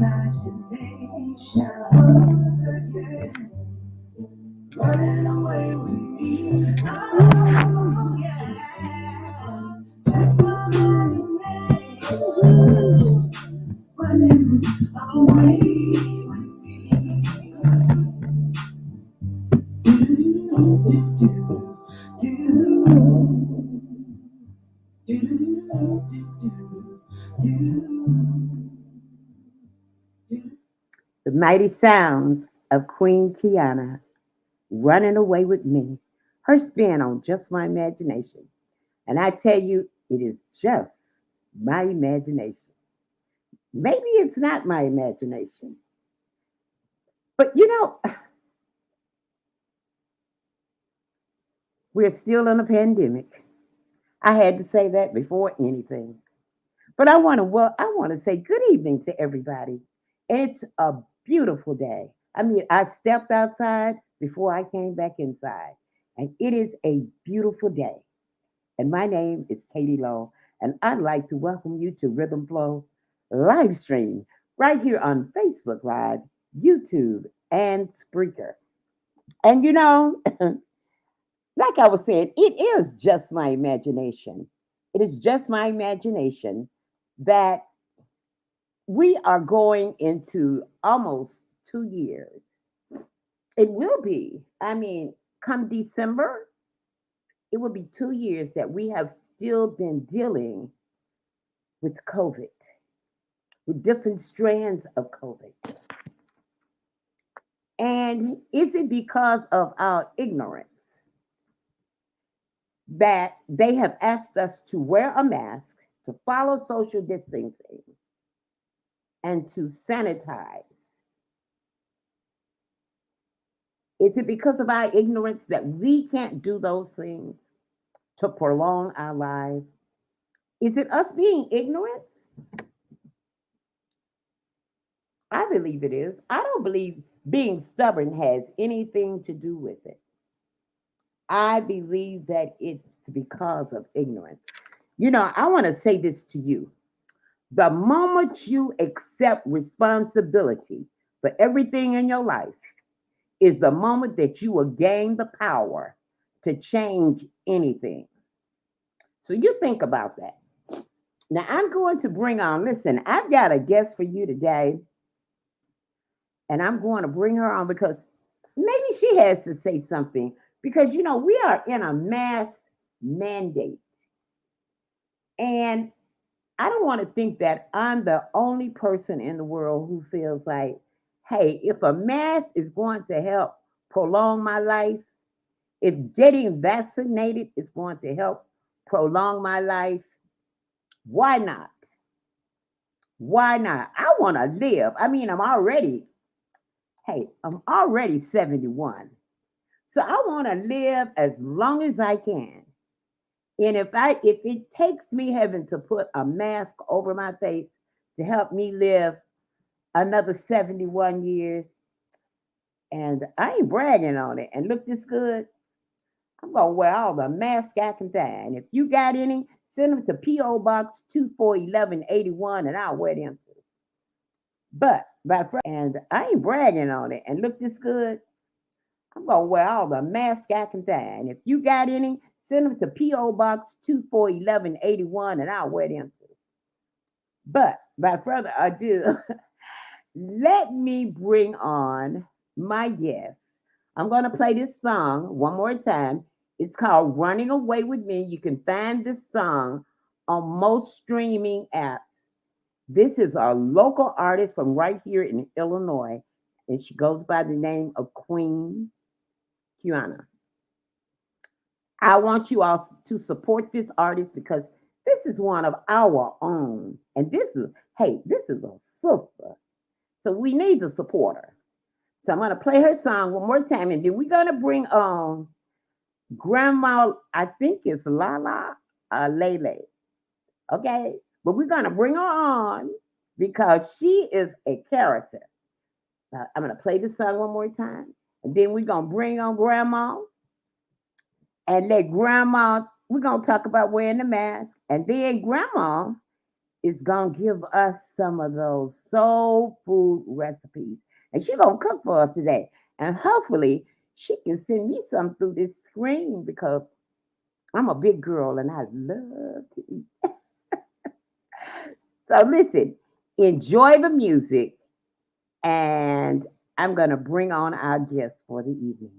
Running away with me. Oh, yeah. Just my imagination. Running away with me. Do, do, do, do, do. The mighty sounds of Queen Kiana running away with me. Her spin on just my imagination. And I tell you, it is just my imagination. Maybe it's not my imagination. But we're still in a pandemic. I had to say that before anything. But I want to say good evening to everybody. And it's a beautiful day. I mean, I stepped outside before I came back inside. And it is a beautiful day. And my name is Katie Lowe, and I'd like to welcome you to Rhythm Flow live stream right here on Facebook Live, YouTube, and Spreaker. And like I was saying, it is just my imagination. It is just my imagination that we are going into almost 2 years. It will be. I mean, come December, it will be 2 years that we have still been dealing with COVID, with different strands of COVID. And is it because of our ignorance that they have asked us to wear a mask, to follow social distancing, and to sanitize? Is it because of our ignorance that we can't do those things to prolong our lives? Is it us being ignorant? I believe it is. I don't believe being stubborn has anything to do with it. I believe that it's because of ignorance. I want to say this to you. The moment you accept responsibility for everything in your life is the moment that you will gain the power to change anything. So you think about that. Now I'm going to bring on, listen, I've got a guest for you today, and I'm going to bring her on because maybe she has to say something because we are in a mass mandate. And I don't want to think that I'm the only person in the world who feels like, hey, if a mask is going to help prolong my life, if getting vaccinated is going to help prolong my life, why not? Why not? I want to live. I mean, I'm already 71. So I want to live as long as I can. And if it takes me having to put a mask over my face to help me live another 71 years, and I ain't bragging on it and look this good, I'm gonna wear all the masks I can find. If you got any, send them to P.O. Box 241181 and I'll wear them too. But and I ain't bragging on it and look this good, I'm gonna wear all the masks I can find. If you got any, send them to P.O. Box 241181 and I'll wear them too. But by further ado, let me bring on my guest. I'm going to play this song one more time. It's called Running Away with Me. You can find this song on most streaming apps. This is our local artist from right here in Illinois, and she goes by the name of Queen Kiana. I want you all to support this artist because this is one of our own. And this is a sister. So we need to support her. So I'm going to play her song one more time. And then we're going to bring on Grandma, I think it's Lala Lele. Okay? But we're going to bring her on because she is a character. I'm going to play the song one more time. And then we're going to bring on Grandma and let Grandma, we're going to talk about wearing the mask. And then Grandma is gonna give us some of those soul food recipes. And she's gonna cook for us today. And hopefully she can send me some through this screen because I'm a big girl and I love to eat. So listen, enjoy the music, and I'm gonna bring on our guest for the evening.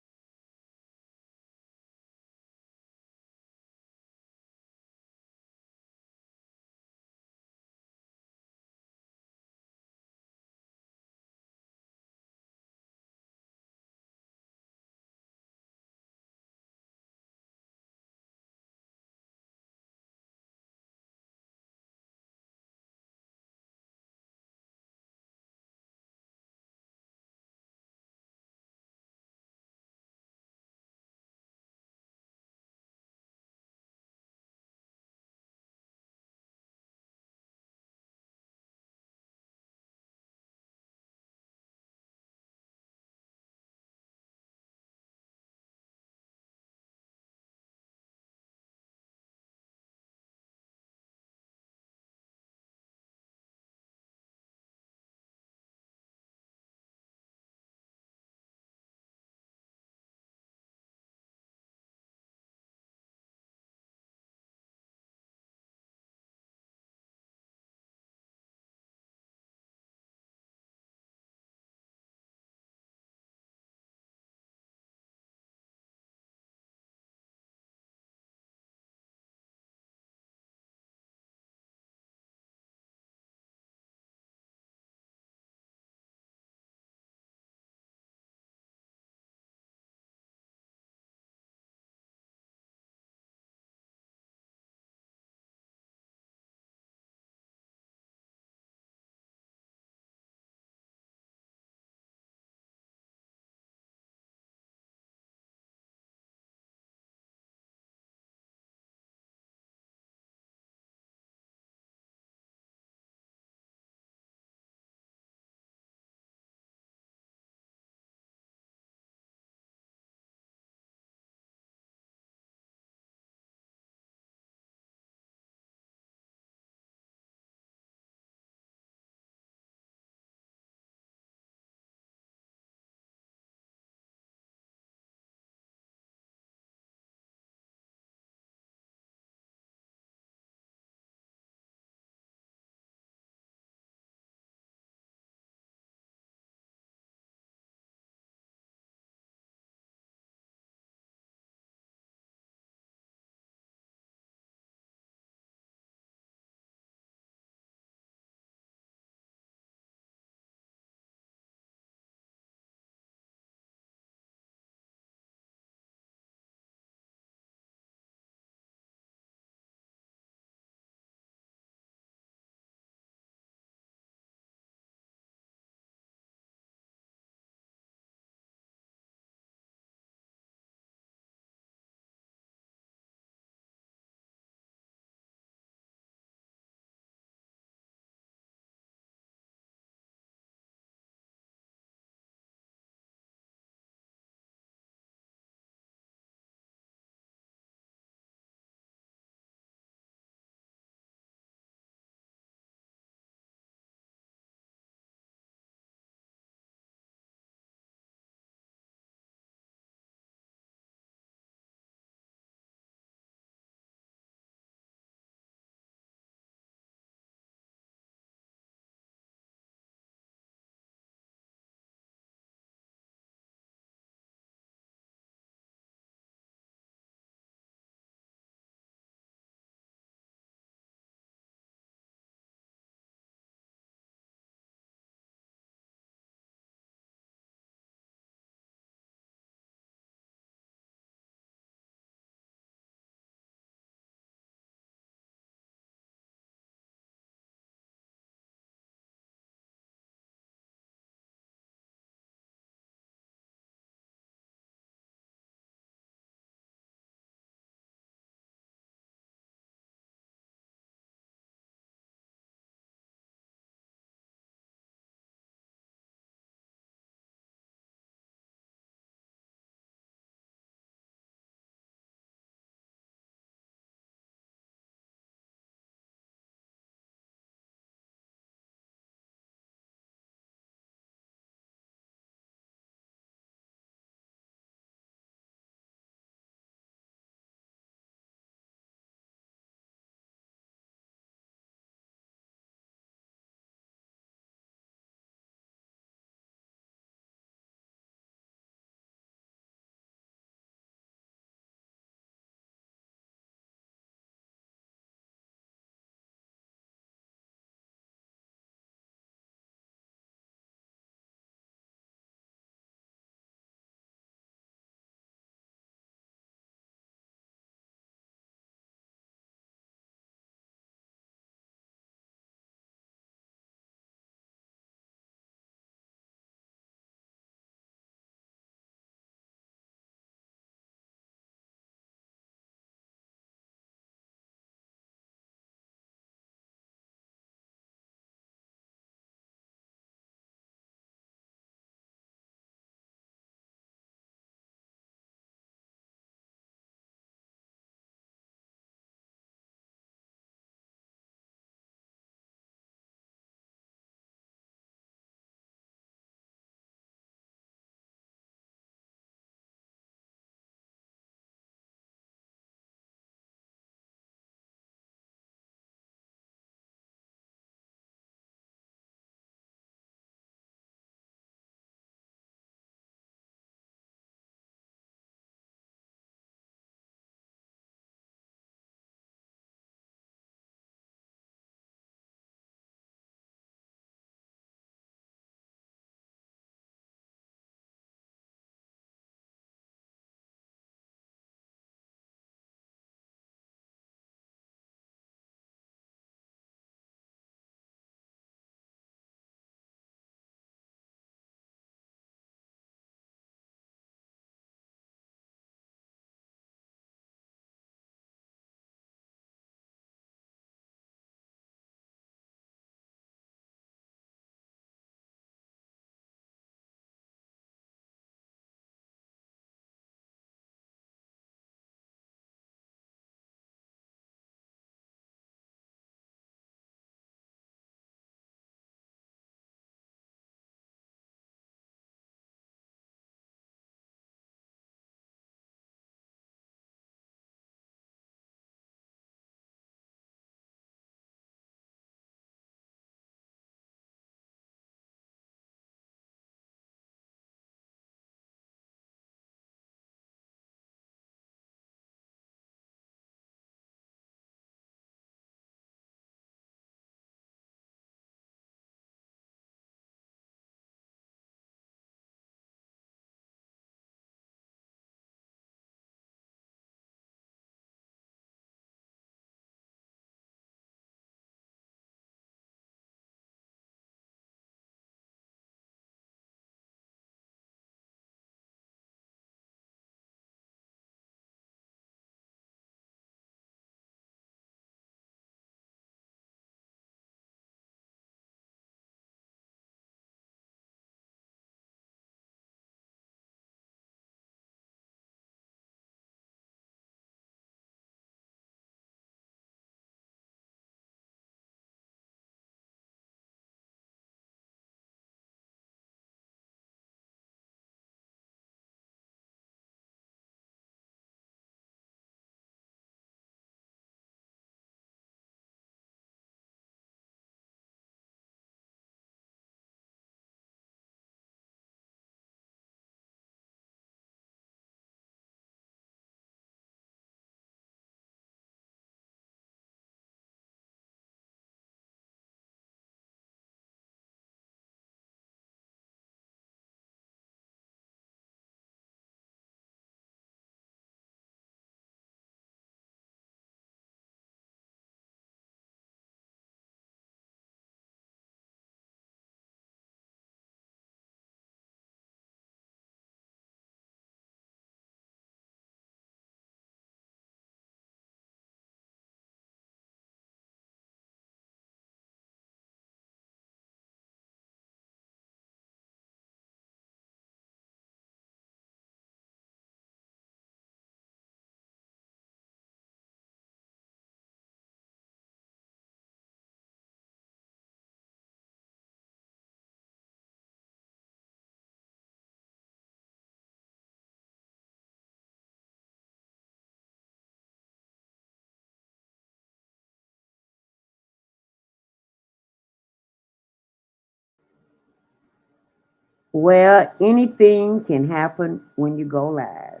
Well, anything can happen when you go live.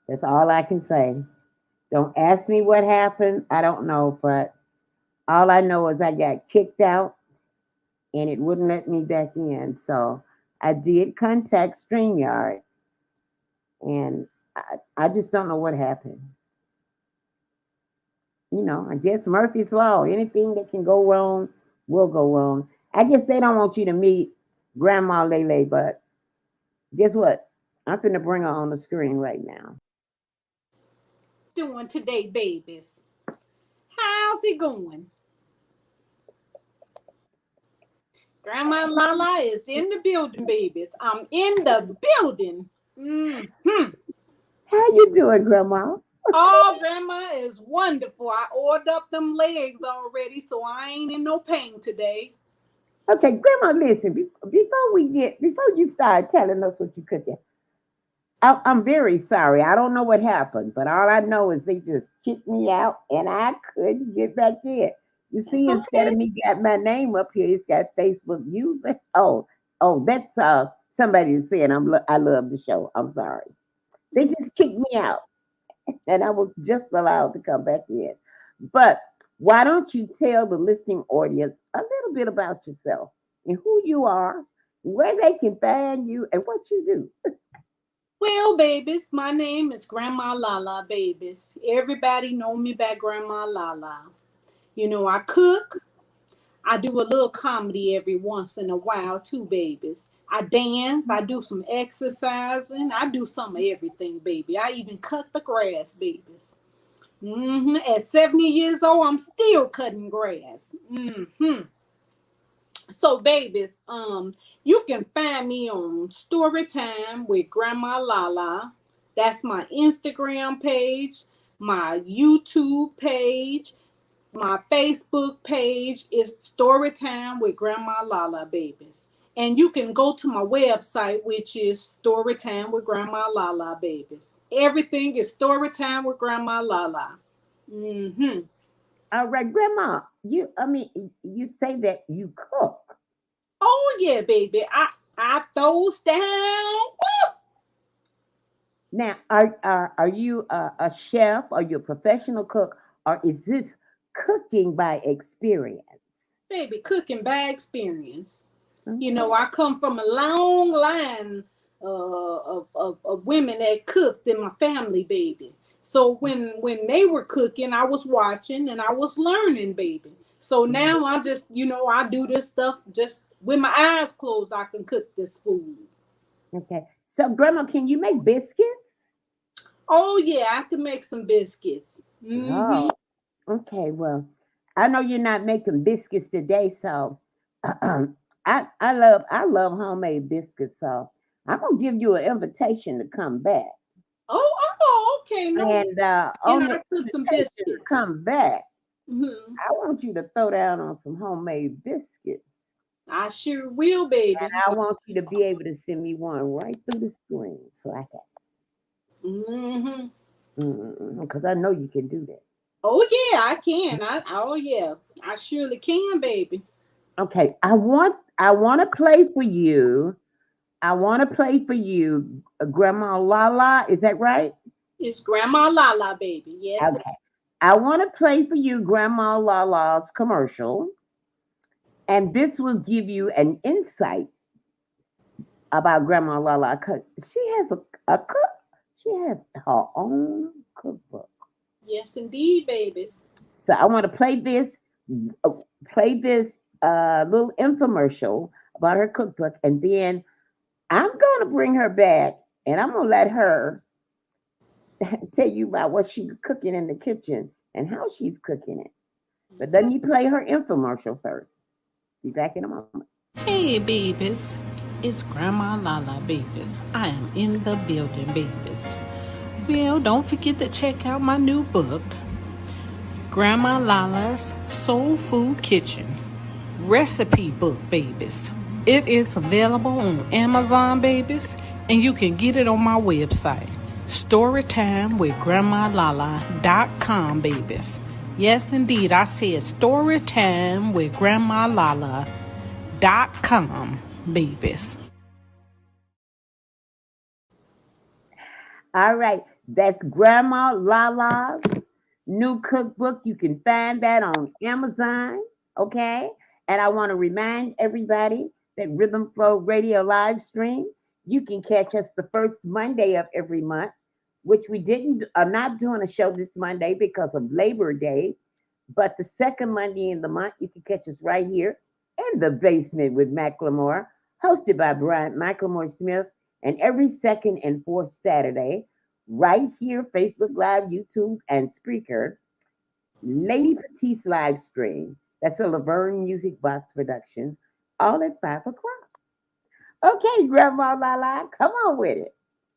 That's all I can say. Don't ask me what happened. I don't know, but all I know is I got kicked out and it wouldn't let me back in. So I did contact StreamYard and I just don't know what happened. I guess Murphy's Law. Anything that can go wrong will go wrong. I guess they don't want you to meet Grandma Lele, but guess what? I'm finna bring her on the screen right now. Doing today, babies? How's it going? Grandma Lala is in the building, babies. I'm in the building. How you doing, Grandma? Oh, Grandma is wonderful. I ordered up them legs already, so I ain't in no pain today. Okay, Grandma, listen. Before you start telling us what you cooking, I'm very sorry. I don't know what happened, but all I know is they just kicked me out and I couldn't get back in. You That's see, instead okay. of me got my name up here, it's got Facebook user. Oh, that's somebody saying I love the show. I'm sorry. They just kicked me out, and I was just allowed to come back in. But why don't you tell the listening audience a little bit about yourself and who you are, where they can find you, and what you do? Well, babies, my name is Grandma Lala, babies. Everybody know me by Grandma Lala. I cook. I do a little comedy every once in a while too, babies. I dance. I do some exercising. I do some of everything, baby. I even cut the grass, babies. At 70 years old, I'm still cutting grass. So, babies, you can find me on Storytime with Grandma Lala. That's my Instagram page, my YouTube page, my Facebook page is Storytime with Grandma Lala, babies. And you can go to my website, which is Storytime with Grandma Lala, babies. Everything is Storytime with Grandma Lala. Mm-hmm. All right, Grandma. You say that you cook. Oh yeah, baby. I throws down. Now, are you a chef? Are you a professional cook, or is this cooking by experience? Baby, cooking by experience. Okay. I come from a long line of women that cooked in my family, baby. So when they were cooking, I was watching and I was learning, baby. So Mhm. now I just, I do this stuff just with my eyes closed. I can cook this food. Okay. So, Grandma, can you make biscuits? Oh yeah, I can make some biscuits. Mm-hmm. Oh, okay. Well, I know you're not making biscuits today, so I love homemade biscuits. So I'm gonna give you an invitation to come back, Okay. No, and and on the I cook some invitation to biscuits. come back, Hmm. I want you to throw down on some homemade biscuits. I sure will, And baby. I want you to be able to send me one right through the screen so I Hmm. can, because I know you can do that. Oh yeah, I can. Oh yeah, I surely can, baby. Okay, I want to play for you. I want to play for you, Grandma Lala. Is that right? It's Grandma Lala, baby. Yes. Okay. I want to play for you Grandma Lala's commercial, and this will give you an insight about Grandma Lala. 'Cause she has a cook. She has her own cookbook. Yes, indeed, babies. So I want to uh, play this little infomercial about her cookbook, and then I'm going to bring her back, and I'm going to let her tell you about what she's cooking in the kitchen and how she's cooking it. But let me play her infomercial first. Be back in a moment. Hey, babies. It's Grandma Lala, babies. I am in the building, babies. Well, don't forget to check out my new book, Grandma Lala's Soul Food Kitchen Recipe Book, babies. It is available on Amazon, babies, and you can get it on my website, StorytimeWithGrandmaLala.com, babies. Yes, indeed, I said StorytimeWithGrandmaLala.com, babies. All right. That's Grandma Lala's new cookbook. You can find that on Amazon. Okay. And I want to remind everybody that Rhythm Flow Radio live stream, you can catch us the first Monday of every month, which we didn't are not doing a show this Monday because of Labor Day. But the second Monday in the month, you can catch us right here in the basement with Macklemore, hosted by Brian Macklemore Smith, and every second and fourth Saturday, right here, Facebook Live, YouTube, and Spreaker, Lady Petite's live stream. That's a Laverne Music Box production, all at 5 o'clock. Okay, Grandma Lala, come on with it.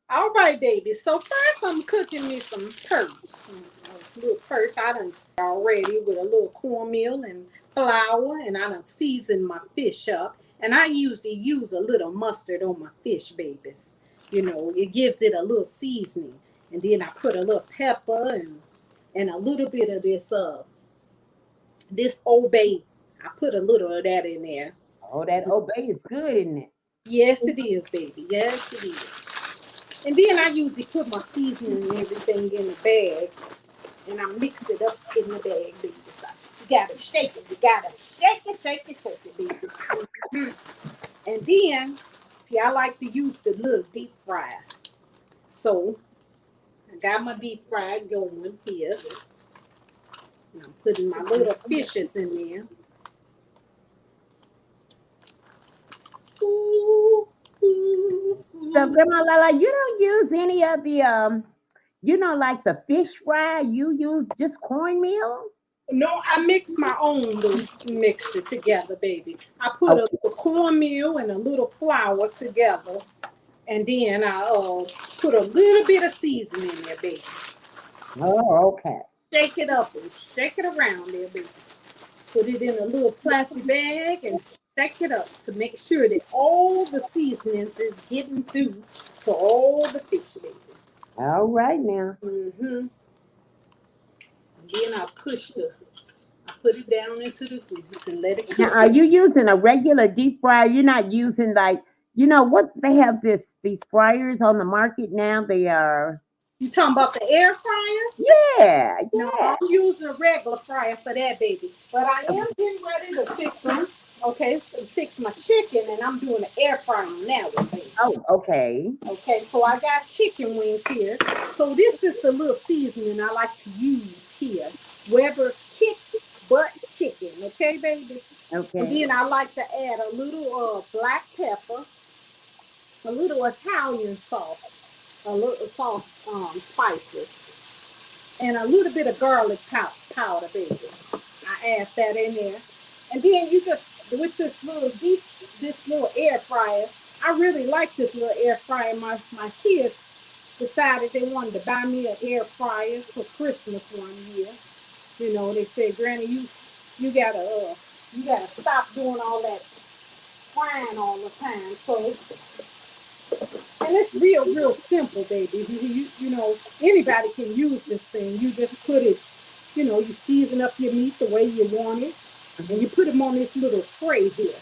All right, baby. So first I'm cooking me some perch. A little perch I done already with a little cornmeal and flour, and I done seasoned my fish up. And I usually use a little mustard on my fish, babies. It gives it a little seasoning. And then I put a little pepper and a little bit of this Old Bay. I put a little of that in there. Oh, that obey is good, isn't it? Yes, it is, baby. Yes, it is. And then I usually put my seasoning and everything in the bag, and I mix it up in the bag, baby. So you gotta shake it. You gotta shake it, baby. And then, see, I like to use the little deep fryer. So I got my deep fry going here. And I'm putting my little fishes in there. Ooh, ooh, So, ooh. Grandma Lala, you don't use any of the like the fish fry. You use just cornmeal. No, I mix my own little mixture together, baby. I put a Okay. little cornmeal and a little flour together, and then I put a little bit of seasoning in there, baby. Oh, okay. Shake it up and shake it around there, baby. Put it in a little plastic bag and shake it up to make sure that all the seasonings is getting through to all the fish, baby. All right now. Mm-hmm. Then I put it down into the grease and let it Now, cook. are you using a regular deep fryer? You're not using like what they have these fryers on the market now. They are You talking about the air fryers? yeah, No, yeah. I'm using a regular fryer for that, baby. But I am getting ready to fix them. Okay, so fix my chicken, and I'm doing an air fryer on that one, baby. Oh, okay. Okay, so I got chicken wings here. So this is the little seasoning I like to use here. Wherever kick butt chicken, okay, baby? And Okay. then I like to add a little black pepper, a little Italian sauce, a little sauce spices, and a little bit of garlic powder, baby. I add that in there. And then you just, with this little air fryer, I really like this little air fryer. My kids decided they wanted to buy me an air fryer for Christmas one year. They said, Granny, you gotta stop doing all that frying all the time. So, and it's real simple, baby. Anybody can use this thing. You just put it, you season up your meat the way you want it, and you put them on this little tray here.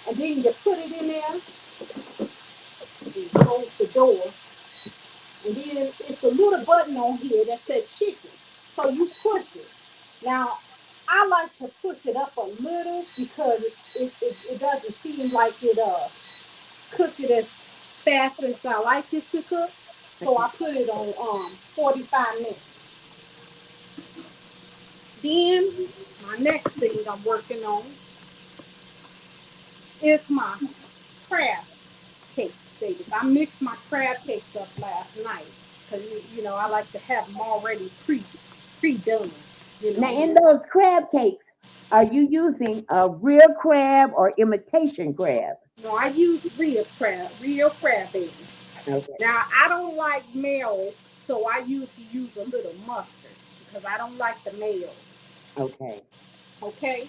And then you put it in there, and close the door, and then it's a little button on here that says chicken. So you push it. Now, I like to push it up a little because it doesn't seem like it cook it as fast as I like it to cook. So I put it on 45 minutes. Then my next thing I'm working on is my crab cakes, baby. I mixed my crab cakes up last night because I like to have them already pre done. You Now, know. in those crab cakes, are you using a real crab or imitation crab? No, I use real crab, baby. Okay. Now I don't like mayo, so I usually use a little mustard because I don't like the mayo. Okay. Okay.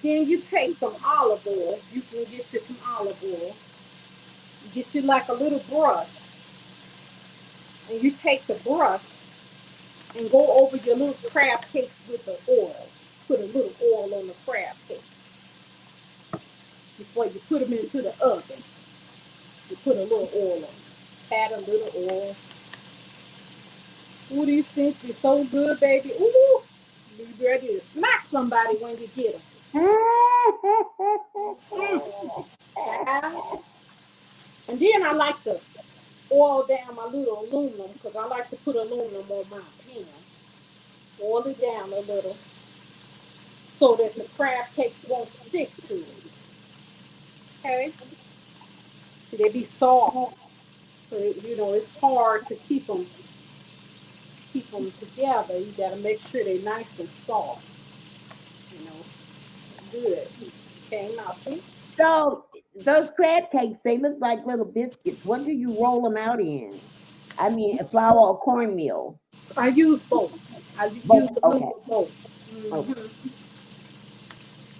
Then you take some olive oil. You can get you some olive oil. Get you like a little brush, and you take the brush and go over your little crab cakes with the oil. Put a little oil on the crab cake before you put them into the oven. You put a little oil on. Add a little oil. Ooh, these things be so good, baby. Ooh, be ready to smack somebody when you get them. Mm, child. And then I like to oil down my little aluminum because I like to put aluminum on my pan. Oil it down a little so that the crab cakes won't stick to it. Okay? See, they be soft. So, it's hard to keep them together. You got to make sure they're nice and soft. You know, good. Okay, now see? So those crab cakes, they look like little biscuits. What do you roll them out in? I mean, flour or cornmeal? I use both. I use Both. a Okay. little of both. Okay.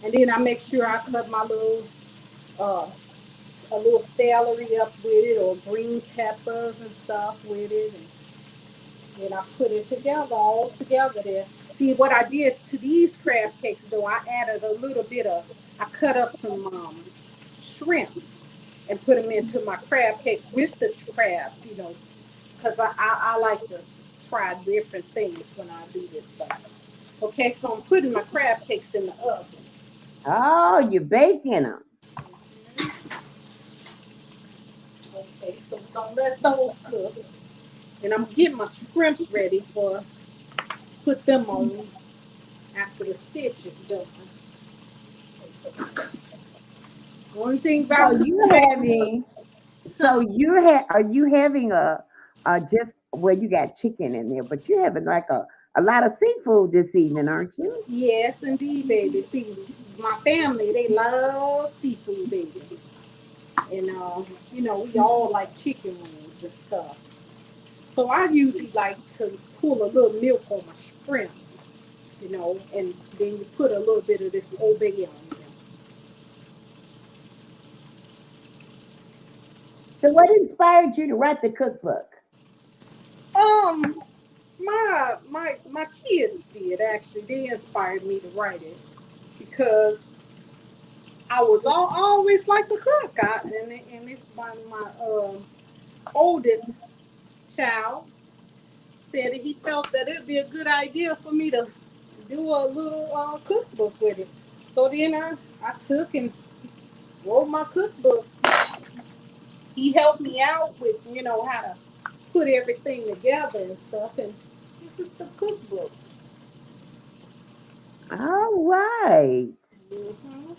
And then I make sure I cut my uh, a little celery up with it or green peppers and stuff with it. And then I put it together, all together there. See, what I did to these crab cakes, though, I added a little bit I cut up some shrimp and put them into my crab cakes with the crabs, because I like to try different things when I do this stuff. Okay, so I'm putting my crab cakes in the oven. Oh, you're baking them. Okay, so don't let those cook. And I'm getting my shrimps ready for put them on after the fish is done. One thing So about cooking, you're baby, having. huh? So are you having a just well you got chicken in there, but you're having like a lot of seafood this evening, aren't you? Yes, indeed, baby. See, my family, they love seafood, baby. And, we all like chicken wings and stuff. So I usually like to pull a little milk on my shrimps, and then you put a little bit of this old bay on them. So what inspired you to write the cookbook? Um, my kids did actually. They inspired me to write it because I was always like to cook. And it's my oldest child said that he felt that it'd be a good idea for me to do a little cookbook with it. So then I took and wrote my cookbook. He helped me out with how to put everything together and stuff, and this is the cookbook. All right. hmm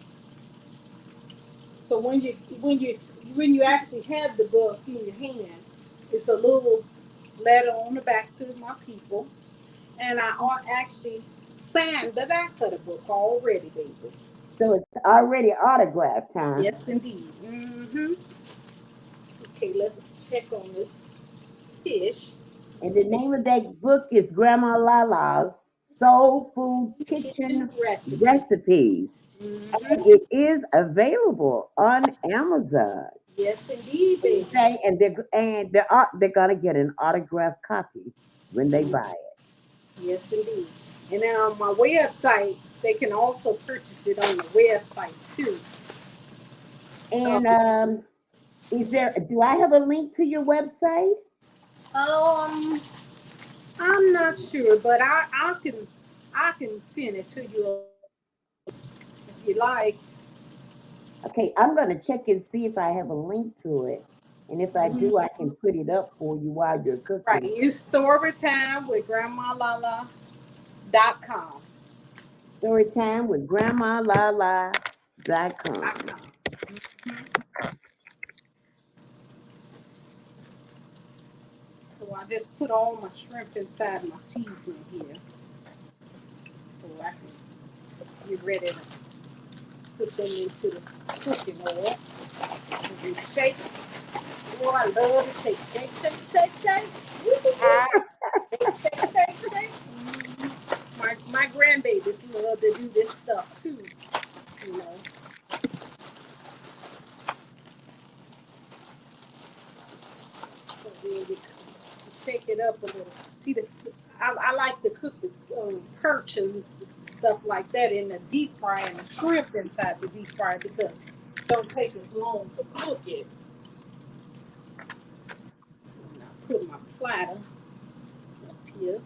So when you actually have the book in your hand, it's a little letter on the back to my people, and I actually signed the back of the book already, babies. So it's already autographed, huh? Yes, indeed. Okay, let's check on this fish. And the name of that book is Grandma Lala's Soul Food Kitchen Kitchen recipe. Recipes. And hmm it is available on Amazon. Yes, indeed, baby. Okay, they're gonna get an autographed copy when they buy it. Yes, indeed. And then on my website, they can also purchase it on the website too. And do I have a link to your website? Um, I'm not sure, but I can send it to you if you like. Okay, I'm gonna check and see if I have a link to it. And if I do, I Mhm. can put it up for you while you're Right, cooking. use storytimewithgrandmalala.com. Storytime with GrandmaLaLa.com. So I just put all my shrimp inside my seasoning here, so I can get ready to put them into the cooking oil. And then shake. Oh, I love to shake, shake, shake, shake, shake. Woo-hoo-hoo. Shake, shake, shake, shake. My grandbabies love to do this stuff too. You know, so then we shake it up a little. See I like to cook the perch and stuff like that in the deep fry and the shrimp inside the deep fryer because it don't take as long to cook it. And I put my platter Yeah.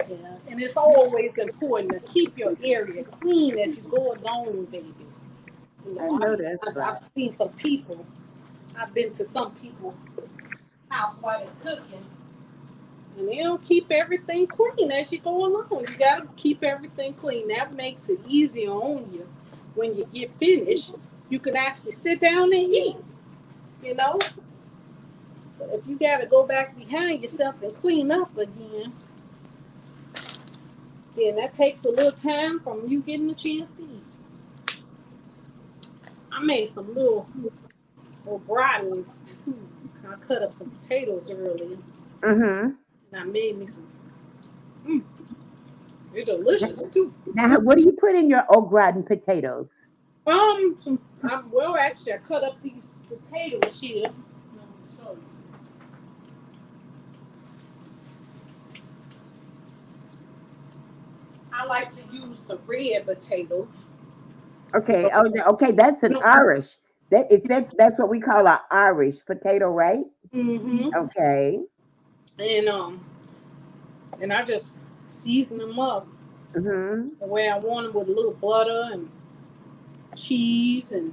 Yeah. And it's always important to keep your area clean as you go along, babies. You I know, know that's right. I've seen some people. I've been to some people house while they're cooking, and they don't keep everything clean as you go along. You gotta keep everything clean. That makes it easier on you. When you get finished, you can actually sit down and eat. You know, but if you gotta go back behind yourself and clean up again, then that takes a little time from you getting a chance to eat. I made some little O'Brien's too. I cut up some potatoes earlier, Mm-hmm. and I made me some. Mm, they're delicious too. Now, what do you put in your au gratin potatoes? Well, actually, I cut up these potatoes here. Let me show you. I like to use the red potatoes. Okay. But, Oh, okay. That's an no, Irish. That's what we call an Irish potato, right? mm-hmm. Okay. And I just season them up Mm-hmm. the way I want them with a little butter and cheese, and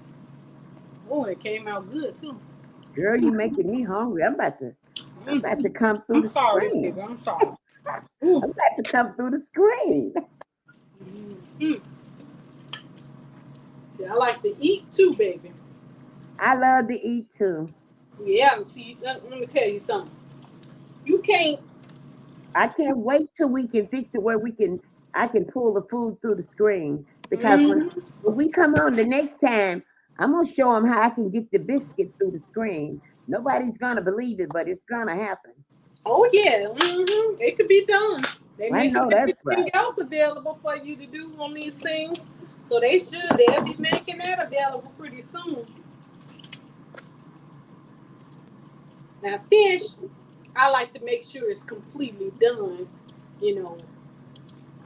oh, it came out good too. Girl, you making me hungry. I'm about Mm. to come through I'm the sorry, screen. baby. I'm sorry. Ooh. I'm about to come through the screen. Mm. See, I like to eat too, baby. I love to eat too. Yeah. See, let me tell you something. You can't. I can't wait till we can fix it where I can pull the food through the screen because Mm-hmm. when we come on the next time, I'm gonna show them how I can get the biscuit through the screen. Nobody's gonna believe it, but it's gonna happen. Oh yeah, it could be done. They I making know that's everything right. else available for you to do on these things, so they'll be making that available pretty soon. Now fish, I like to make sure it's completely done. You know,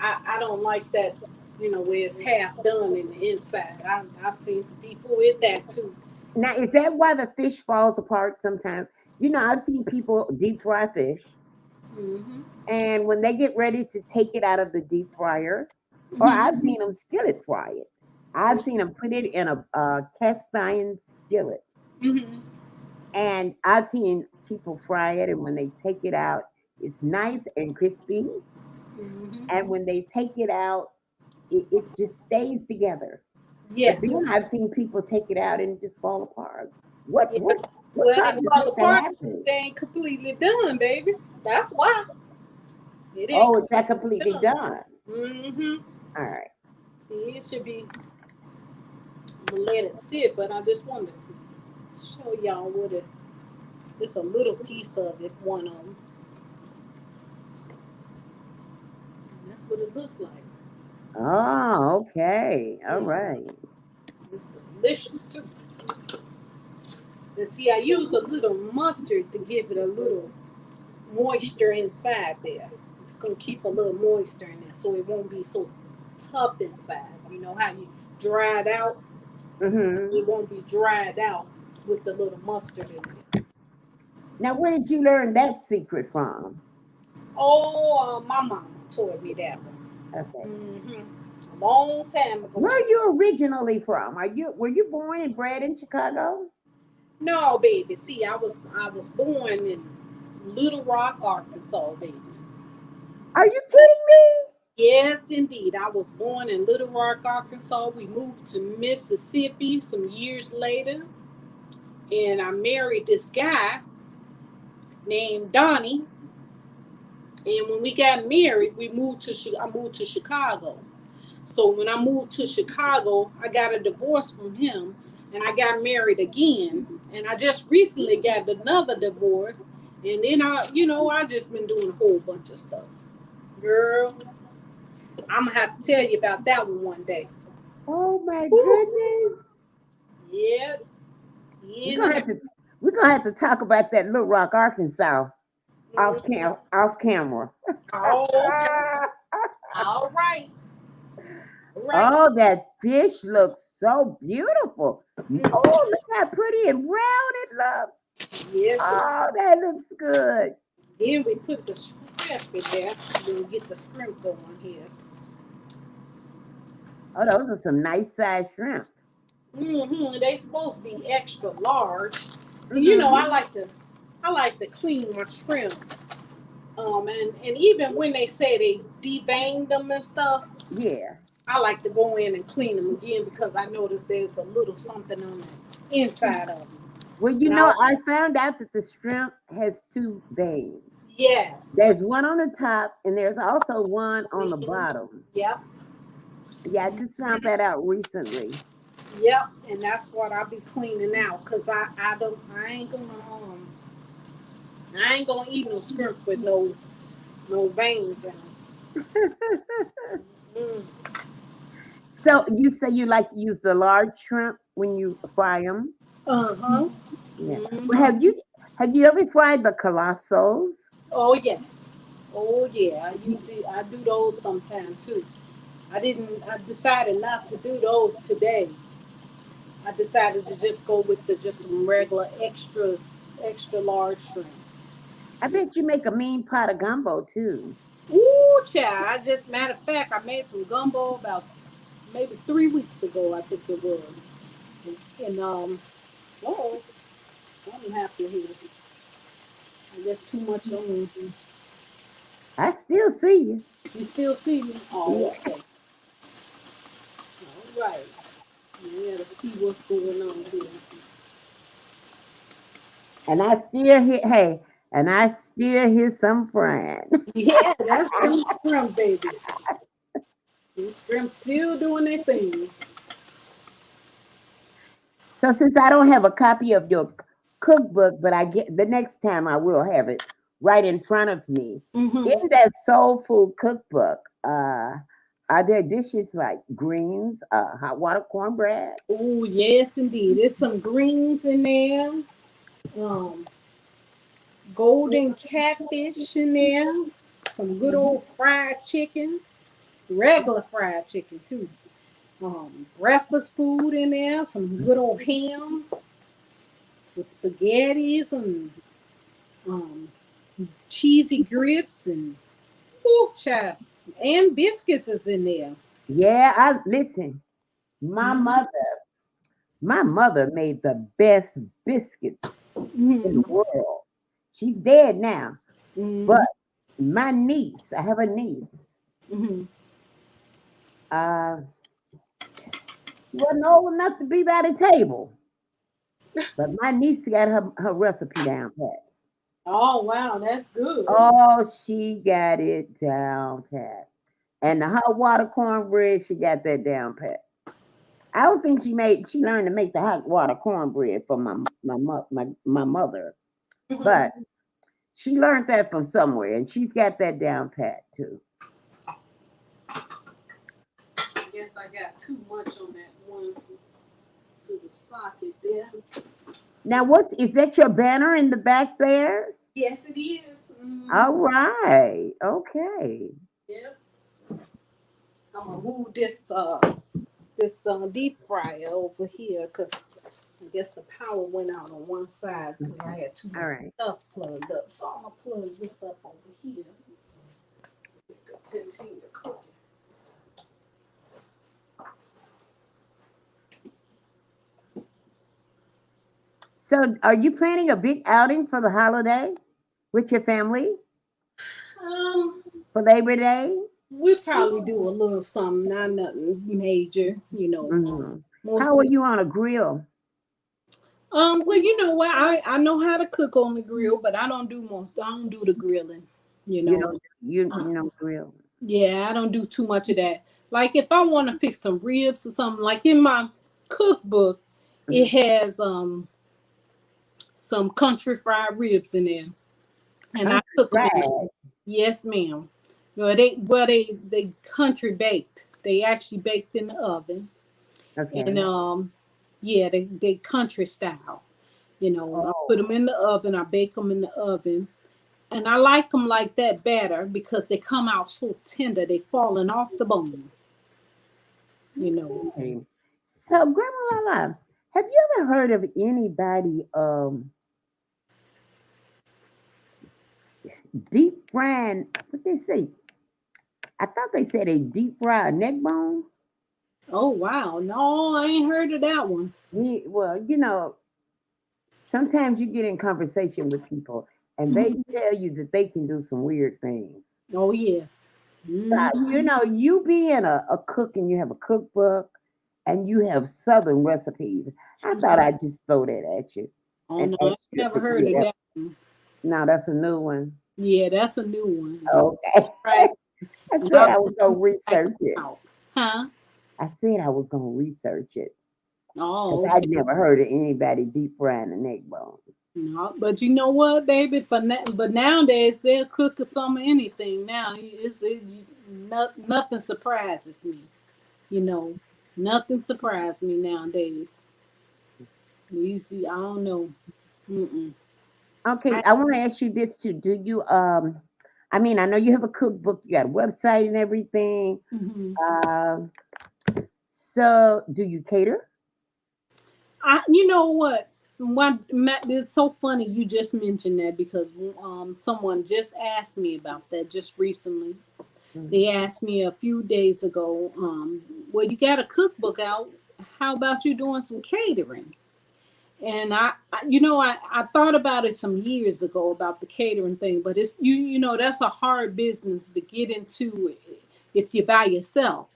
I don't like that. Where it's half done in the inside. I've seen some people with that too. Now, is that why the fish falls apart sometimes? I've seen people deep fry fish, Mm-hmm. and when they get ready to take it out of the deep fryer, or I've Mm-hmm. seen them skillet fry it. I've seen them put it in a cast iron skillet, Mm-hmm. and I've seen people fry it, and when they take it out, it's nice and crispy. Mm-hmm. And when they take it out, it just stays together. But then Yes. I've seen people take it out and it just fall apart. Yeah. What Well, they causes fall that to apart because happen? they ain't completely done, baby. That's why it ain't Oh, it's not completely done. done. Mm-hmm. All right. See, it should be. I'm gonna let it sit, but I just wanted to show y'all what it. Just a little piece of it, one of them. And that's what it looked like. Oh, okay. All Mm. right. It's delicious too. And see, I use a little mustard to give it a little moisture inside there. It's gonna keep a little moisture in there, so it won't be so tough inside. You know how you dry it out? Hmm. It won't be dried out with the little mustard in there. Now, where did you learn that secret from? Oh, my mama taught me that one. Okay. A long time ago. Where are you originally from? Were you born and bred in Chicago? No, baby. See, I was born in Little Rock, Arkansas, baby. Are you kidding me? Yes, indeed. I was born in Little Rock, Arkansas. We moved to Mississippi some years later, and I married this guy named Donnie. And when we got married, I moved to Chicago. So when I moved to Chicago, I got a divorce from him, and I got married again. And I just recently got another divorce, and then I just been doing a whole bunch of stuff. Girl, I'm gonna have to tell you about that one day. Oh my Woo. goodness. Yeah, We're in gonna and have out. to we're gonna have to talk about that Little Rock, Arkansas Mhm. off camera. Oh, okay. All right. All right. Oh, that fish looks so beautiful. Mm. Oh, look how pretty and round it looks. Yes. Oh, that looks good. Then we put the shrimp in there. We'll get the shrimp going here. Oh, those are some nice size shrimp. They supposed to be extra large. And you know, Hmm. I like to clean my shrimp. And even when they say they deveined them and stuff, Yeah. I like to go in and clean them again because I noticed there's a little something on the inside of them. Well, And I, I found out that the shrimp has two veins. yes, but There's one on the top, and there's also one on the mhm, bottom. yep, Yeah, I just found that out recently. yep, and that's what I'll be cleaning out because I ain't gonna eat no shrimp with no veins in them. Mm. So you say you like to use the large shrimp when you fry them? Uh huh. Yeah. Well, Hmm. have you ever fried the colossals? Oh yes. Oh yeah. I do those sometimes too. I decided not to do those today. I decided to just go with the just some regular extra large shrimp. I bet you make a mean pot of gumbo too. Ooh, child! I just matter of fact, I made some gumbo about maybe 3 weeks ago. I think it was, and oh, I'm happy here. I guess too much on. I still see you. You still see me? Oh, Yeah. okay. All right. Yeah, to see what's going on here. And I still hear, hey, and I still hear some frying. Yeah, that's them scrum, baby. Them scrum still doing their thing. So since I don't have a copy of your cookbook, but I get the next time I will have it right in front of me. Mm-hmm. In that soul food cookbook, are there dishes like greens, hot water cornbread? Oh, yes, indeed. There's some greens in there. Um, Golden catfish in there. Some good old fried chicken. Regular fried chicken, too. Breakfast food in there. Some good old ham. Some spaghetti. Some um, cheesy grits. And, ooh, child. And biscuits is in there. Yeah, I listen. My Mm-hmm. mother, my mother made the best biscuits in the Mm-hmm. world. She's dead now, but Mm-hmm. my niece, I have a niece. Mm-hmm. Uh, she wasn't old enough to be by the table, but my niece got her recipe down pat. Oh, wow. That's good. Oh, she got it down pat. And the hot water cornbread, she got that down pat. I don't think she learned to make the hot water cornbread from my mother, but Mm-hmm. she learned that from somewhere, and she's got that down pat too. I guess I got too much on that one little socket there. Now, what is that? Your banner in the back there? Yes, it is. Mm-hmm. All right, okay. Yep. I'm gonna move this deep fryer over here because I guess the power went out on one side because I had too All much right. stuff plugged up. So I'm gonna plug this up over here. We can continue cooking. So, are you planning a big outing for the holiday with your family Um, for Labor Day? we probably do a little something, not nothing major, Hmm. How are Mostly. you on a grill? Well, you know what? I know how to cook on the grill, but I don't do the grilling. You You know. don't you Uh, you don't grill. yeah, I don't do too much of that. Like if I want to fix some ribs or something, like in my cookbook, it Mhm. has some country fried ribs in there, and I Country cook them in. fried. Yes, ma'am. Well they country baked. They actually baked in the oven, and Okay. yeah, they country style. I put Oh, them in the oven. I bake them in the oven. And I like them like that better because they come out so tender. They falling off the bone, you know. okay. So, Grandma Lala, have you ever heard of anybody? deep frying. What they say? I thought they said they deep fry a neck bone. Oh wow. No, I ain't heard of that one. Well, sometimes you get in conversation with people and they Mhm. tell you that they can do some weird things. Oh yeah. So, Hmm. you being a cook and you have a cookbook and you have Southern recipes, I thought I'd just throw that at you Oh and no, I ask you never if heard you of ever. that one. Now, that's a new one. Yeah, that's a new one. Okay. Right. I And said I'll I was going to check research it it. out. Huh? I said I was going to research it because Oh, I'd okay. never heard of anybody deep frying a neck bone. No, but you know what, baby? But nowadays they'll cook or some anything. Now nothing surprises me. You know, nothing surprises me nowadays. You see, I don't know. Mm-mm. Okay, I, I want to ask you this too. Do you I mean, I know you have a cookbook, you got a website and everything. mhm. Um, so do you cater? You know what? It's so funny you just mentioned that because someone just asked me about that just recently. Mhm. They asked me a few days ago, well, you got a cookbook out. How about you doing some catering? And I thought about it some years ago about the catering thing, but it's that's a hard business to get into if you're by yourself.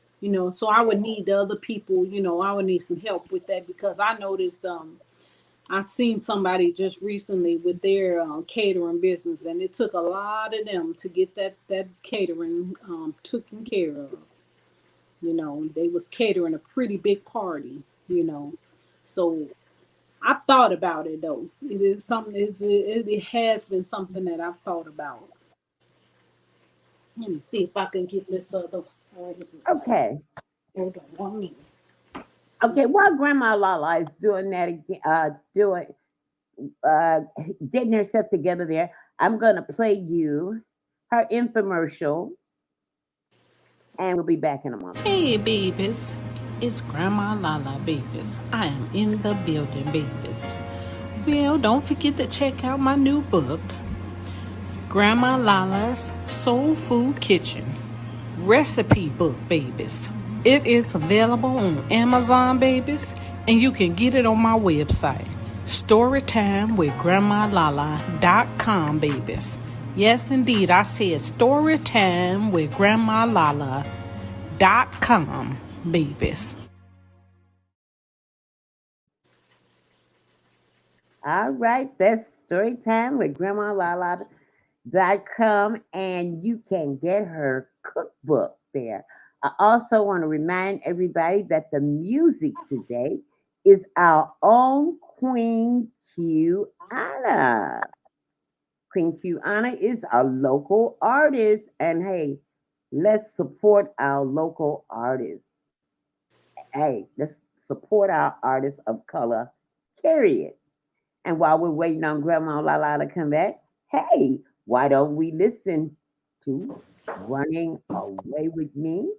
So I would need the other people. I would need some help with that because I noticed I've seen somebody just recently with their catering business, and it took a lot of them to get that catering taken care of. They was catering a pretty big party. So I've thought about it though. It is something. It has been something that I've thought about. Let me see if I can get this other. Okay. Hold on 1 minute. See. Okay, while Grandma Lala is doing that again, uh, getting herself together there, I'm gonna play you her infomercial, and we'll be back in a moment. Hey, babies. It's Grandma Lala, babies. I am in the building, babies. Well, don't forget to check out my new book, Grandma Lala's Soul Food Kitchen Recipe Book, babies. It is available on Amazon, babies, and you can get it on my website, StorytimewithgrandmaLaLa.com, babies. Yes, indeed, I said StorytimewithgrandmaLaLa.com, babies. All right, that's story time with GrandmaLala.com, and you can get her cookbook there. I also want to remind everybody that the music today is our own Queen Q Anna. Queen Q Anna is a local artist, and hey, let's support our local artists. Hey, let's support our artists of color, period. And while we're waiting on Grandma Lala to come back, hey, why don't we listen to Running Away with Me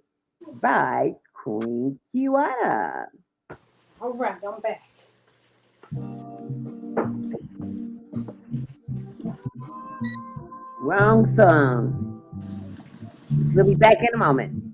by Queen Kiwana? All right, I'm back. Wrong song. We'll be back in a moment.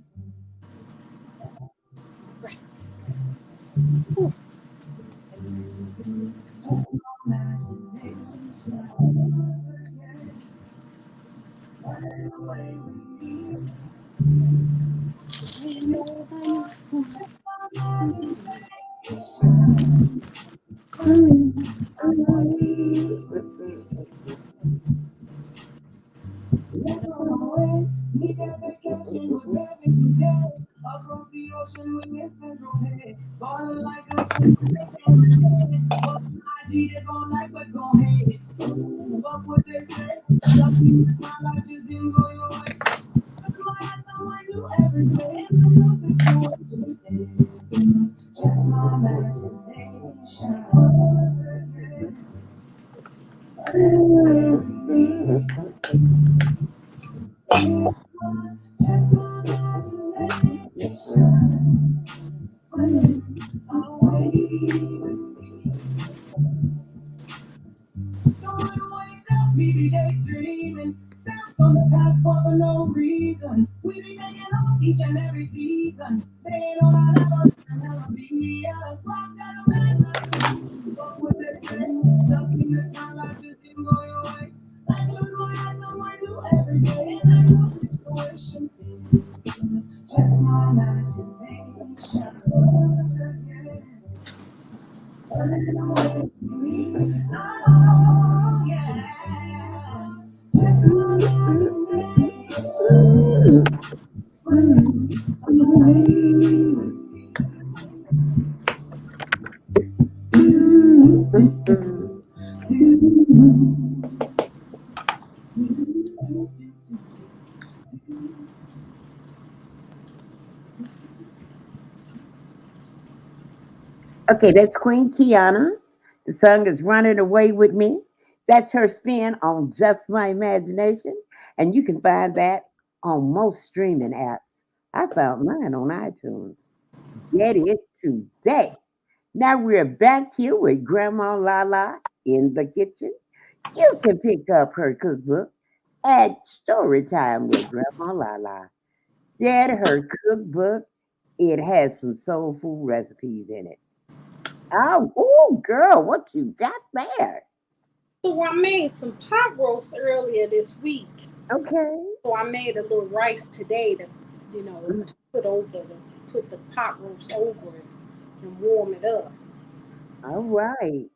every season. They ain't all I ever can never be us. Rock that man, fuck what they say. Stuck in the time like this can go your way. Like you're gonna have someone new every day. And I know the situation is just my imagination. Once again, running away from me. Oh, yeah. Just my imagination. Okay, that's Queen Kiana. The song is Running Away with Me. That's her spin on Just My Imagination. And you can find that on most streaming apps. I found mine on iTunes. Get it today. Now we're back here with Grandma Lala in the kitchen. You can pick up her cookbook at Storytime with Grandma Lala. Get her cookbook. It has some soul food recipes in it. Oh, girl, what you got there? So I made some pot roast earlier this week. Okay. So I made a little rice today to, Mm, to put the pot roast over it and warm it up. all right.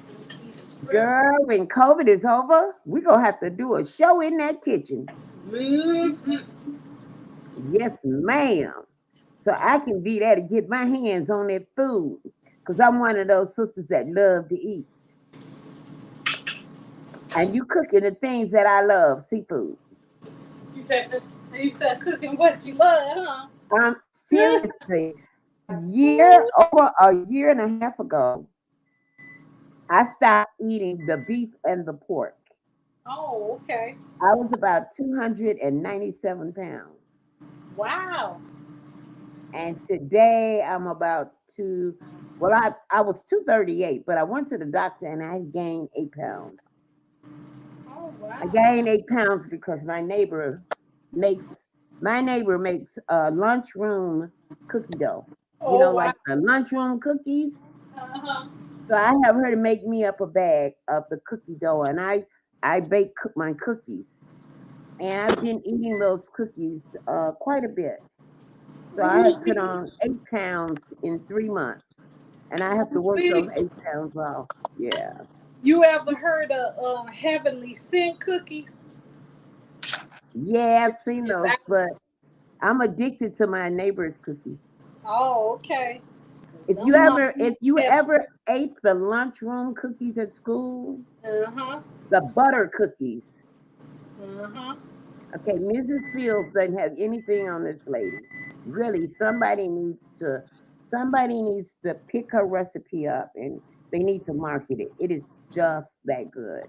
Let's see the script. Girl, when COVID is over, we're going to have to do a show in that kitchen. Mm-hmm. Yes, ma'am. So I can be there to get my hands on that food. Because I'm one of those sisters that love to eat. And you cooking the things that I love, seafood. You said you said cooking what you love, huh? Seriously, over a year and a half ago, I stopped eating the beef and the pork. Oh, okay. I was about 297 pounds. Wow. And today I'm about well, I was 238, but I went to the doctor and I gained 8 pounds. Oh, I wow. gained 8 pounds because makes my neighbor makes lunchroom cookie dough. You Oh, know, wow. like the lunchroom cookies. Uh-huh. So I have her to make me up a bag of the cookie dough, and I bake my cookies, and I've been eating those cookies quite a bit. So I have put on 8 pounds in 3 months, and I have to work those Really? 8 pounds off. Yeah, You ever heard of heavenly scent cookies? yeah, I've seen It's those, but I'm addicted to my neighbor's cookies. Oh, okay. 'Cause If you them ever motherfuckers if you heaven. ever ate the lunchroom cookies at school, Uh-huh. the butter cookies. Uh-huh. Okay, Mrs. Fields doesn't have anything on this lady. Really, somebody needs to pick her recipe up and they need to market it. It is just that good.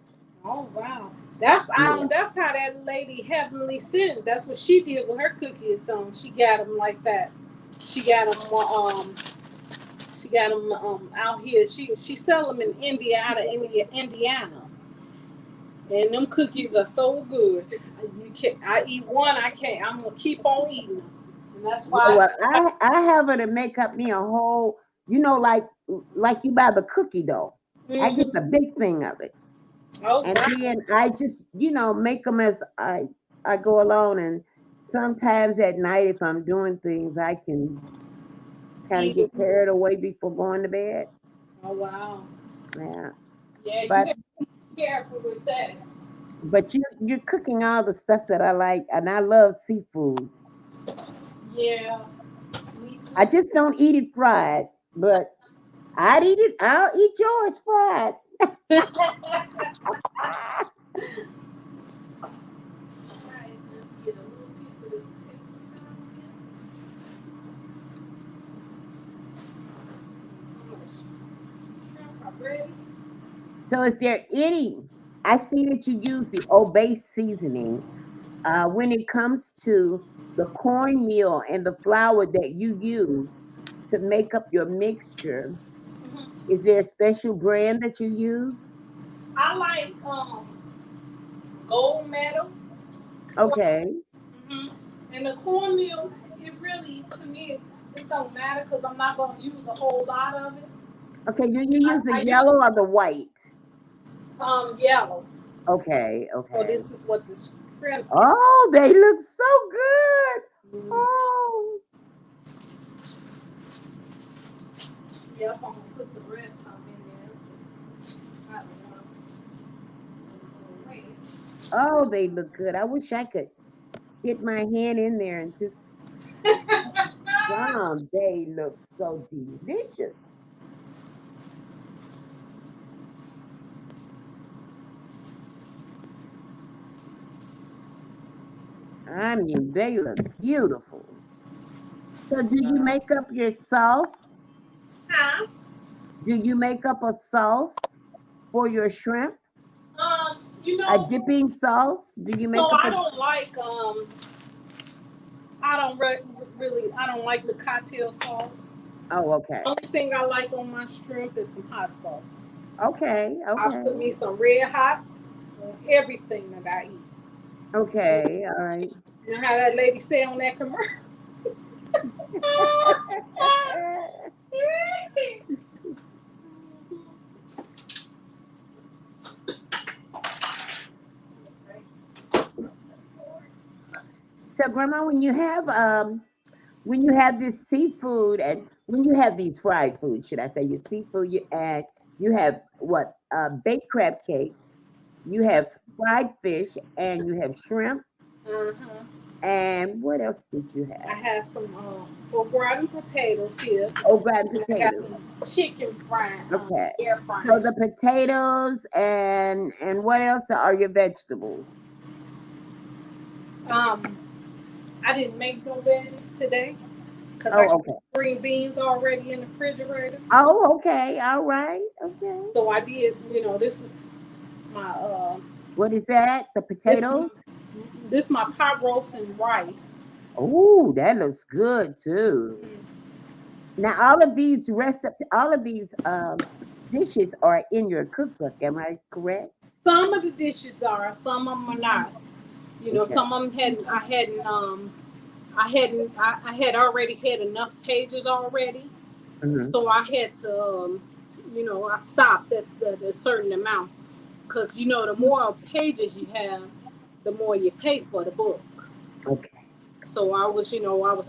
Oh wow. Yeah. That's how that lady heavenly scent. That's what she did with her cookies. She got them like that. She got them out here. She sell them in Indiana. And them cookies are so good. I eat one, I can't. I'm gonna keep on eating them, and that's Yeah, why. well, I have her to make up me a whole, like you buy the cookie dough. I get the Mm-hmm. big thing of it. Oh And wow. then I just, make them as I go along. And sometimes at night, if I'm doing things, I can kind of Eat it. get carried away before going to bed. Oh wow. Yeah, Yeah, you but gotta be careful with that. you're cooking all the stuff that I like, and I love seafood. Yeah, me I too. just don't eat it fried, but I'd eat it. I'll eat yours fried. Alright, let's get a little piece of this paper towel here. Some of the shrimp are ready. So, is there any? I see that you use the Obey seasoning when it comes to the cornmeal and the flour that you use to make up your mixture. Mhm. Is there a special brand that you use? I like gold medal. Okay. Hmm. And the cornmeal, it really, to me, it don't matter because I'm not going to use a whole lot of it. Okay, do you use the I use yellow or the white? yellow. Okay, So okay. this is what the shrimps get. Oh, they look so good. Mm, Oh. yep, I'm going to put the rest of in there. I don't know. Waste. Oh, they look good. I wish I could get my hand in there and just they look so delicious. I mean, they look beautiful. So, do you make up your sauce? Huh? Do you make up a sauce for your shrimp? You A know, dipping sauce? Do you so make up I a? don't like really I don't like the cocktail sauce. Oh, okay, Only thing I like on my shrimp is some hot sauce. okay, I okay, put me some red hot on everything that I eat. okay. All right. You know how that lady say on that commercial? So, Grandma, when you have this seafood and when you have these fried foods, should I say your seafood, you have what baked crab cake, you have fried fish, and you have shrimp, Uh-huh. and what else did you I have? have some au gratin potatoes here, Oh, fried and I got potatoes. some chicken frying, Okay. air So frying. the potatoes and what else are your vegetables? Um, I didn't make no veggies today because I Oh, got okay. green beans already in the refrigerator. Oh, okay. All right. Okay. So I did, this is my What is that? The this potatoes? this my pot roast and rice. Oh, that looks good too. Now, all of these dishes are in your cookbook. Am I correct? Some of the dishes are, some of them are not. Okay. Some of them hadn't. I had already had enough pages already, Hmm. so I had to, I stopped at a certain amount because the more pages you have, the more you pay for the book. Okay. So I was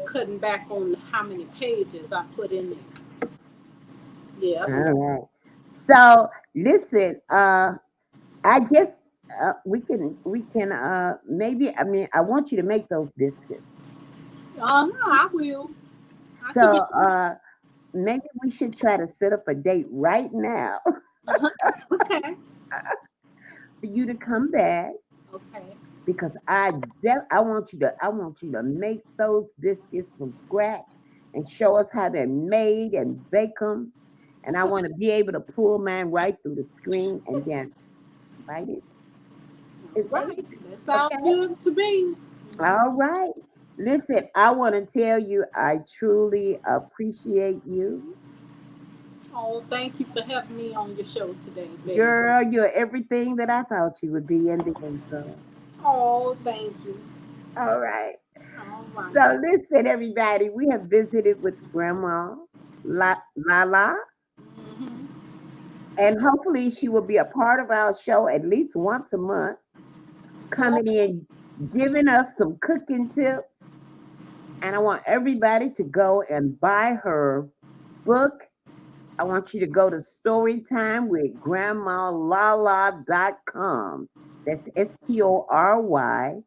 cutting back on how many pages I put in there. Yeah. All right. So listen, I guess we can maybe I mean I want you to make those biscuits. No, I will. I So can get you. maybe we should try to set up a date right now Uh-huh. Okay. for you to come back Okay. because I want you to make those biscuits from scratch and show us how they're made and bake them. And I want to be able to pull mine right through the screen and then bite it. Is All that right. That sounds okay? good to me. All right. Listen, I want to tell you I truly appreciate you. Oh, thank you for having me on your show today, baby. Girl, you're everything that I thought you would be and then some. Oh, thank you. All right. All right. So listen, everybody, we have visited with Grandma Lala, Hmm. and hopefully she will be a part of our show at least once a month, Oh, coming in, giving us some cooking tips. And I want everybody to go and buy her book. I want you to go to StorytimewithGrandmaLaLa.com. That's StorytimewithGrandma,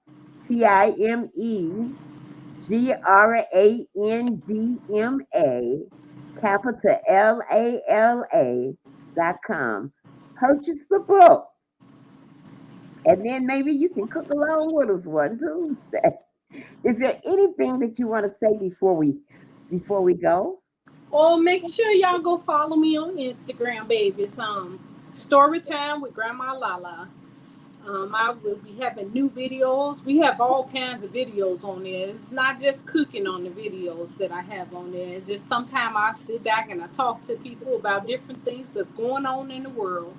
capital LALA.com. Purchase the book, and then maybe you can cook along with us one Tuesday. Is there anything that you want to say before we go? well, make sure y'all go follow me on Instagram, baby. It's story time with Grandma Lala. I will be having new videos. We have all kinds of videos on there. It's not just cooking on the videos that I have on there. It's just sometimes I sit back and I talk to people about different things that's going on in the world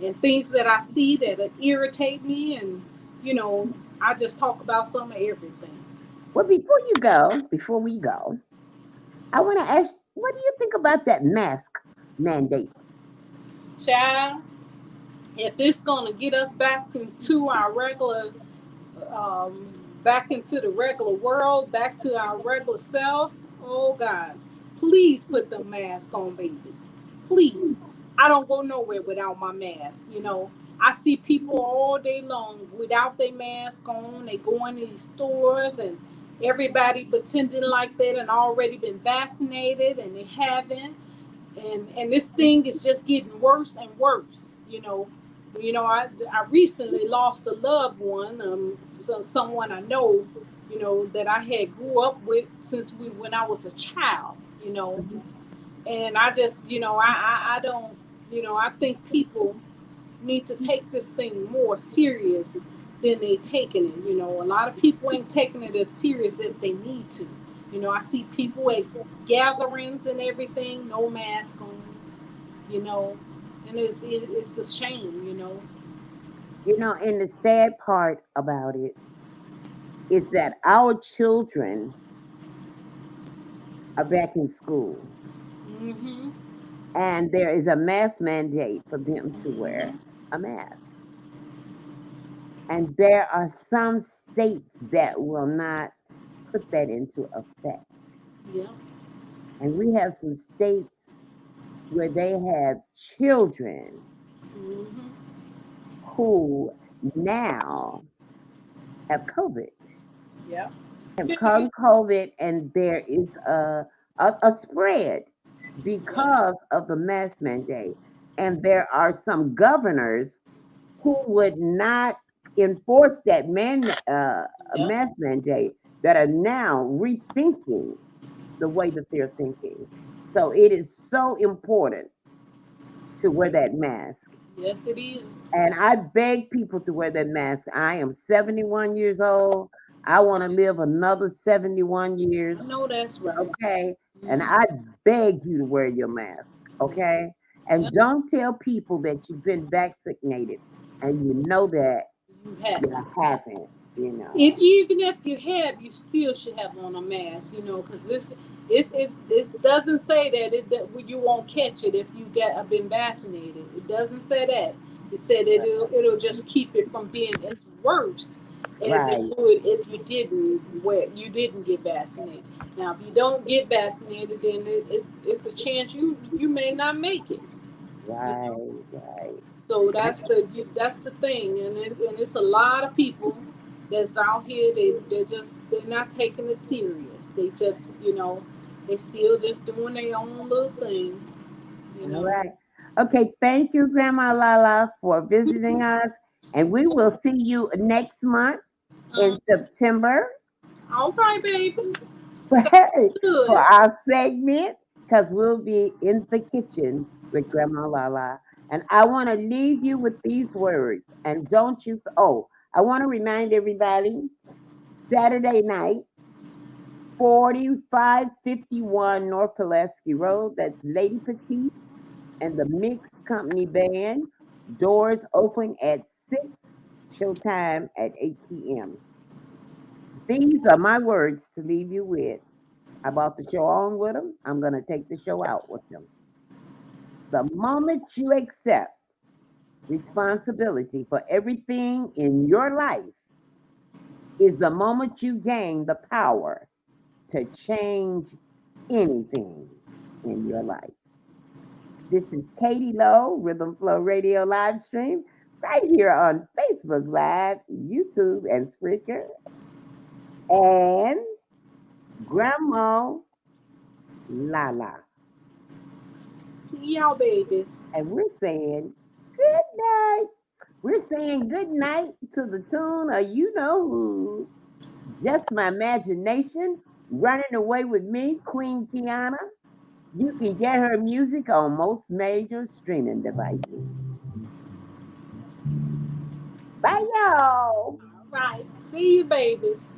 and things that I see that irritate me. And you know, I just talk about some of everything. Well, before we go, I want to ask, what do you think about that mask mandate? Child, if it's gonna get us back into our regular, um, back into the regular world, back to our regular self, oh God, please put the mask on, babies. Please. I don't go nowhere without my mask. You know, I see people all day long without their mask on. They go in these stores and everybody pretending like they done already been vaccinated and they haven't, and this thing is just getting worse and worse. I recently lost a loved one, so someone I know, that I had grew up with since when I was a child. And I just, I don't, I think people need to take this thing more serious than they taking it. A lot of people ain't taking it as serious as they need to. I see people at gatherings and everything, no mask on, you know, and it's a shame. And the sad part about it is that our children are back in school, Mm-hmm. and there is a mask mandate for them to wear Mm-hmm. a mask. And there are some states that will not put that into effect. Yeah. And we have some states where they have children Mm-hmm. who now have COVID, Yeah. have come COVID, and there is a spread Yeah. because of the mask mandate. And there are some governors who would not enforce that Yeah. mask mandate that are now rethinking the way that they're thinking. So it is so important to wear that mask. Yes, it is. And I beg people to wear that mask. I am 71 years old. I want to live another 71 years. I know that's right. Okay. And Mm-hmm. I beg you to wear your mask. Okay. Yeah. And don't tell people that you've been vaccinated and you know that You you haven't. haven't, It, even if you have, you still should have on a mask, because it doesn't say that you won't catch it if you get been vaccinated. It doesn't say that. It said it'll just keep it from being as worse as it Right, would if you didn't get vaccinated. Now, if you don't get vaccinated, then it's a chance you may not make it. You know. right, right. So that's the thing, and it's a lot of people that's out here. They're not taking it serious. They just they still just doing their own little thing. You All know. right. Okay, thank you, Grandma Lala, for visiting us. And we will see you next month Um, in September all right, baby. for, Sounds for good. our segment, because we'll be in the kitchen with Grandma Lala. And I want to leave you with these words. And don't you, oh, I want to remind everybody Saturday night, 4551 North Pulaski Road. That's Lady Petite and the Mix Company Band. Doors open at 6, showtime at 8 p.m. These are my words to leave you with. I brought the show on with them. I'm going to take the show out with them. The moment you accept responsibility for everything in your life is the moment you gain the power to change anything in your life. This is Katie Lowe, Rhythm Flow Radio live stream, right here on Facebook Live, YouTube, and Spreaker, and Grandma Lala. See y'all, babies. And we're saying good night. We're saying good night to the tune of you know who. Just my imagination running away with me, Queen Kiana. You can get her music on most major streaming devices. Bye, y'all. All right. See you, babies.